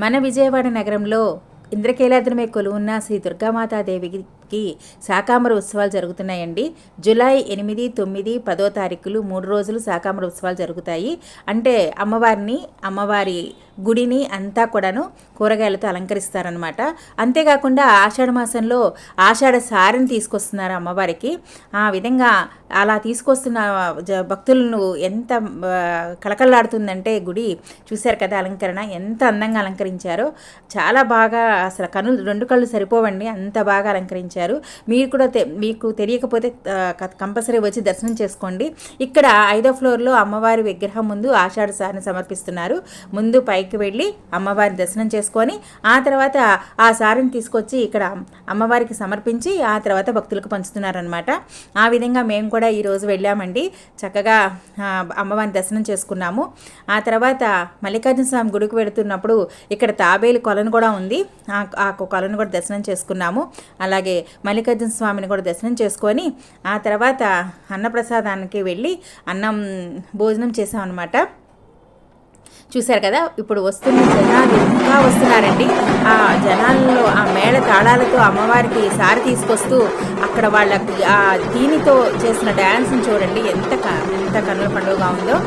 మన విజయవాడ నగరంలో ఇంద్రకీలాద్రి మీద కొలువున్న శ్రీ దుర్గామాతాదేవికి శాకాంబర ఉత్సవాలు జరుగుతున్నాయండి. జూలై 8, 9, 10 తారీఖులు 3 రోజులు శాకాంబర ఉత్సవాలు జరుగుతాయి. అంటే అమ్మవారి గుడిని అంతా కూడాను కూరగాయలతో అలంకరిస్తారనమాట. అంతేకాకుండా ఆషాఢ మాసంలో ఆషాఢ సారిని తీసుకొస్తున్నారు అమ్మవారికి. ఆ విధంగా అలా తీసుకొస్తున్న భక్తులను ఎంత కళకళలాడుతుందంటే గుడి చూశారు కదా, అలంకరణ ఎంత అందంగా అలంకరించారో. చాలా బాగా, అసలు రెండు కళ్ళు సరిపోవండి, అంత బాగా అలంకరించారు. మీరు కూడా మీకు తెలియకపోతే కంపల్సరీ వచ్చి దర్శనం చేసుకోండి. ఇక్కడ 5వ ఫ్లోర్లో అమ్మవారి విగ్రహం ముందు ఆషాఢ సారిని సమర్పిస్తున్నారు. ముందు పైకి వెళ్ళి అమ్మవారి దర్శనం చేసుకొని ఆ తర్వాత ఆ సారిని తీసుకొచ్చి ఇక్కడ అమ్మవారికి సమర్పించి ఆ తర్వాత భక్తులకు పంచుతున్నారనమాట. ఆ విధంగా మేము కూడా ఈరోజు వెళ్ళామండి. చక్కగా అమ్మవారిని దర్శనం చేసుకున్నాము. ఆ తర్వాత మల్లికార్జున స్వామి గుడికి వెళుతున్నప్పుడు ఇక్కడ తాబేలు కొలను కూడా ఉంది. ఆ కొలను కూడా దర్శనం చేసుకున్నాము. అలాగే మల్లికార్జున స్వామిని కూడా దర్శనం చేసుకొని ఆ తర్వాత అన్నప్రసాదానికి వెళ్ళి భోజనం చేసామన్నమాట. చూశారు కదా, ఇప్పుడు వస్తున్న జనాలు ఇంకా వస్తున్నారండి. ఆ జనాల్లో ఆ మేళ తాళాలతో అమ్మవారికి సారి తీసుకొస్తూ అక్కడ వాళ్ళకి ఆ దీనితో చేసిన డ్యాన్స్ని చూడండి, ఎంత కన్నుల పండుగగా ఉందో.